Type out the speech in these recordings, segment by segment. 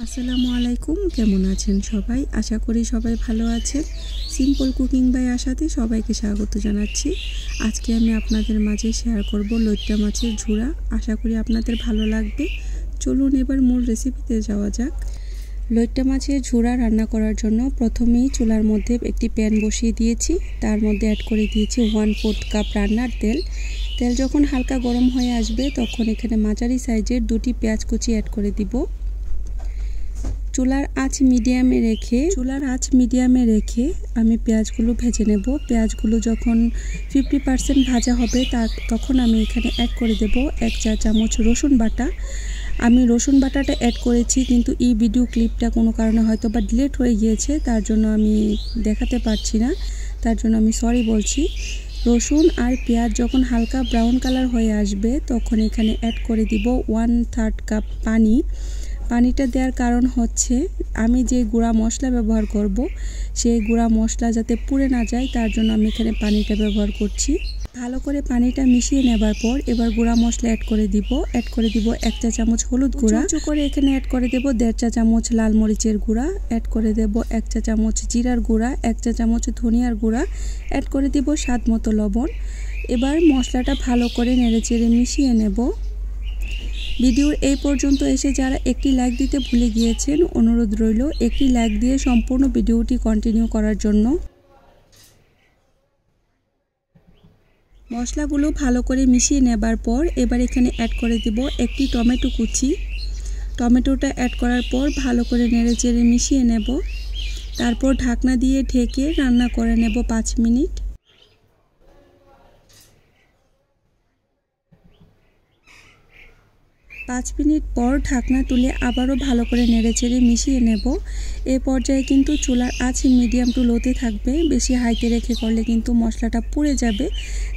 আসসালামু আলাইকুম, কেমন আছেন সবাই? আশা করি সবাই ভালো আছেন। সিম্পল কুকিং বাই আশাতে সবাইকে স্বাগত জানাচ্ছি। আজকে আমি আপনাদের মাঝে শেয়ার করব লইট্টা মাছের ঝুরা। আশা করি আপনাদের ভালো লাগবে। চলুন এবার মূল রেসিপিতে যাওয়া যাক। লইট্টা মাছের ঝুরা রান্না করার জন্য প্রথমেই চুলার মধ্যে একটি প্যান বসিয়ে দিয়েছি। তার মধ্যে অ্যাড করে দিয়েছি 1/4 কাপ রান্নার তেল। তেল যখন হালকা গরম হয়ে আসবে তখন এখানে মাঝারি সাইজের 2টি পেঁয়াজ কুচি অ্যাড করে দিব। চুলার আঁচ মিডিয়ামে রেখে আমি পেঁয়াজগুলো ভেজে নেব। পেঁয়াজগুলো যখন 50% ভাজা হবে তখন আমি এখানে অ্যাড করে দেব 1 চা চামচ রসুন বাটা। আমি রসুন বাটাটা অ্যাড করেছি, কিন্তু এই ভিডিও ক্লিপটা কোনো কারণে হয়তো বা ডিলিট হয়ে গিয়েছে, তার জন্য আমি দেখাতে পারছি না, তার জন্য আমি সরি বলছি। রসুন আর পেঁয়াজ যখন হালকা ব্রাউন কালার হয়ে আসবে তখন এখানে অ্যাড করে দিব 1/3 কাপ পানি। পানিটা দেওয়ার কারণ হচ্ছে আমি যে গুঁড়া মশলা ব্যবহার করব সেই গুঁড়া মশলা যাতে পুড়ে না যায়, তার জন্য আমি এখানে পানিটা ব্যবহার করছি। ভালো করে পানিটা মিশিয়ে নেবার পর এবার গুঁড়া মশলা অ্যাড করে দিব 1 চা চামচ হলুদ গুঁড়া, করে এখানে অ্যাড করে দেব 1.5 চা চামচ লাল মরিচের গুঁড়া, অ্যাড করে দেব 1 চা চামচ জিরার গুঁড়া, 1 চা চামচ ধনিয়ার গুঁড়া, অ্যাড করে দেব স্বাদ মতো লবণ। এবার মশলাটা ভালো করে নেড়েচেড়ে মিশিয়ে নেব। ভিডিওর এই পর্যন্ত এসে যারা একটি লাইক দিতে ভুলে গিয়েছেন, অনুরোধ রইল একটি লাইক দিয়ে সম্পূর্ণ ভিডিওটি কন্টিনিউ করার জন্য। মশলাগুলো ভালো করে মিশিয়ে নেবার পর এবার এখানে অ্যাড করে দেব একটি টমেটো কুচি। টমেটোটা অ্যাড করার পর ভালো করে নেড়েচেড়ে মিশিয়ে নেব। তারপর ঢাকনা দিয়ে ঢেকে রান্না করে নেব 5 মিনিট। পাঁচ মিনিট পর ঢাকনা তুলে আবারও ভালো করে নেড়েচেড়ে মিশিয়ে নেব। এই পর্যায়ে কিন্তু চুলার আঁচ মিডিয়াম টু লোতে থাকবে, বেশি হাইতে রেখে করলে কিন্তু মশলাটা পুড়ে যাবে।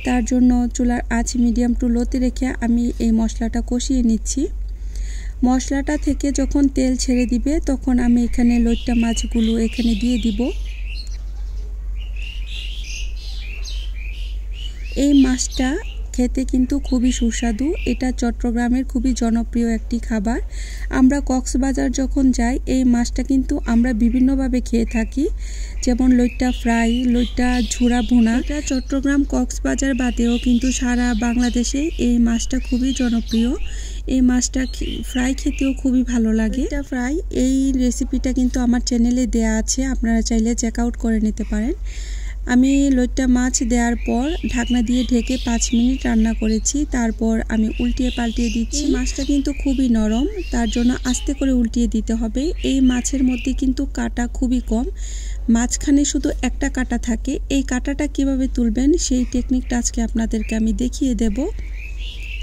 তার জন্য চুলার আঁচ মিডিয়াম টু লোতে রেখে আমি এই মশলাটা কষিয়ে নিচ্ছি। মশলাটা থেকে যখন তেল ছেড়ে দিবে তখন আমি এখানে লইট্টা মাছগুলো এখানে দিয়ে দিব। এই মাছটা খেতে কিন্তু খুবই সুস্বাদু। এটা চট্টগ্রামের খুবই জনপ্রিয় একটি খাবার। আমরা কক্সবাজার যখন যাই এই মাছটা কিন্তু আমরা বিভিন্নভাবে খেয়ে থাকি, যেমন লইট্টা ফ্রাই, লইট্টা ঝুরা ভুনা। এটা চট্টগ্রাম কক্সবাজার বাদেও কিন্তু সারা বাংলাদেশে এই মাছটা খুবই জনপ্রিয়। এই মাছটা ফ্রাই খেতেও খুবই ভালো লাগে। এটা ফ্রাই এই রেসিপিটা কিন্তু আমার চ্যানেলে দেয়া আছে, আপনারা চাইলে চেক আউট করে নিতে পারেন। আমি লইট্টা মাছ দেওয়ার পর ঢাকনা দিয়ে ঢেকে 5 মিনিট রান্না করেছি। তারপর আমি উল্টিয়ে পাল্টিয়ে দিচ্ছি। মাছটা কিন্তু খুবই নরম, তার জন্য আস্তে করে উল্টিয়ে দিতে হবে। এই মাছের মধ্যে কিন্তু কাঁটা খুবই কম, মাঝখানে শুধু একটা কাঁটা থাকে। এই কাঁটাটা কিভাবে তুলবেন সেই টেকনিকটা আজকে আপনাদেরকে আমি দেখিয়ে দেব।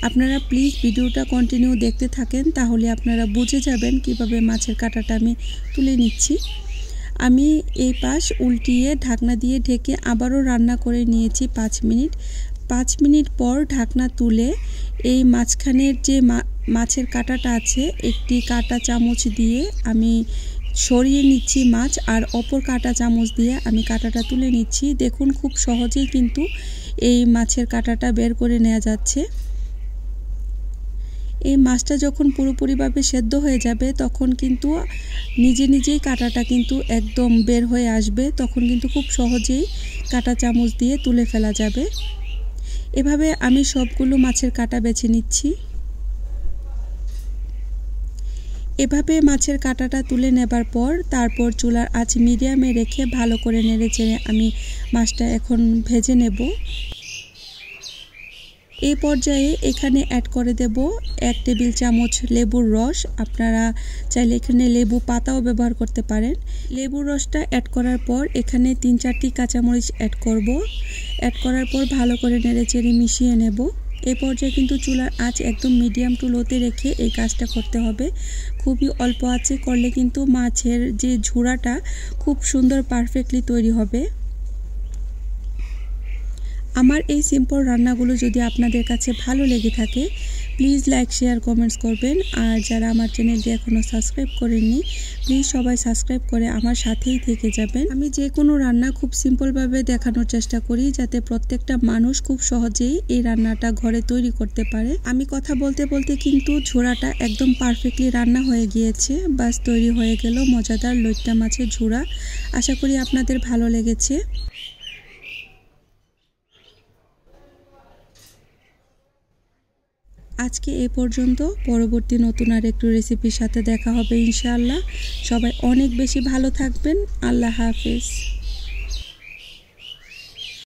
আপনারা প্লিজ ভিডিওটা কন্টিনিউ দেখতে থাকেন, তাহলে আপনারা বুঝে যাবেন কিভাবে মাছের কাঁটাটা আমি তুলে নিচ্ছি। আমি এই পাশ উল্টিয়ে ঢাকনা দিয়ে ঢেকে আবারও রান্না করে নিয়েছি 5 মিনিট। 5 মিনিট পর ঢাকনা তুলে এই মাঝখানের যে মাছের কাঁটাটা আছে একটি কাঁটা চামচ দিয়ে আমি সরিয়ে নিচ্ছি মাছ, আর অপর কাঁটা চামচ দিয়ে আমি কাঁটাটা তুলে নিচ্ছি। দেখুন খুব সহজেই কিন্তু এই মাছের কাঁটাটা বের করে নেওয়া যাচ্ছে। এই মাছটা যখন পুরোপুরিভাবে সেদ্ধ হয়ে যাবে তখন কিন্তু নিজেই কাঁটাটা কিন্তু একদম বের হয়ে আসবে, তখন কিন্তু খুব সহজেই কাঁটা চামচ দিয়ে তুলে ফেলা যাবে। এভাবে আমি সবগুলো মাছের কাঁটা বেছে নিচ্ছি। এভাবে মাছের কাঁটাটা তুলে নেবার পর তারপর চুলার আঁচ মিডিয়ামে রেখে ভালো করে নেড়েচেড়ে আমি মাছটা এখন ভেজে নেব। এই পর্যায়ে এখানে অ্যাড করে দেব 1 টেবিল চামচ লেবুর রস। আপনারা চাইলে এখানে লেবু পাতাও ব্যবহার করতে পারেন। লেবুর রসটা অ্যাড করার পর এখানে 3-4টি কাঁচামরিচ অ্যাড করব। অ্যাড করার পর ভালো করে নেড়েচেড়ে মিশিয়ে নেব। এই পর্যায়ে কিন্তু চুলার আঁচ একদম মিডিয়াম টু লোতে রেখে এই কাজটা করতে হবে। খুবই অল্প আঁচে করলে কিন্তু মাছের যে ঝুরাটা খুব সুন্দর পারফেক্টলি তৈরি হবে। আমার এই সিম্পল রান্নাগুলো যদি আপনাদের কাছে ভালো লেগে থাকে প্লিজ লাইক শেয়ার কমেন্টস করবেন। আর যারা আমার চ্যানেলটি এখনও সাবস্ক্রাইব করেননি প্লিজ সবাই সাবস্ক্রাইব করে আমার সাথেই থেকে যাবেন। আমি যে কোনো রান্না খুব সিম্পলভাবে দেখানোর চেষ্টা করি যাতে প্রত্যেকটা মানুষ খুব সহজেই এই রান্নাটা ঘরে তৈরি করতে পারে। আমি কথা বলতে বলতে কিন্তু ঝোড়াটা একদম পারফেক্টলি রান্না হয়ে গিয়েছে। বাস তৈরি হয়ে গেল মজাদার লইট্টা মাছের ঝোড়া। আশা করি আপনাদের ভালো লেগেছে। আজকে এ পর্যন্ত। পরবর্তী নতুন আর একটু রেসিপির সাথে দেখা হবে ইনশাআল্লাহ। সবাই অনেক বেশি ভালো থাকবেন। আল্লাহ হাফেজ।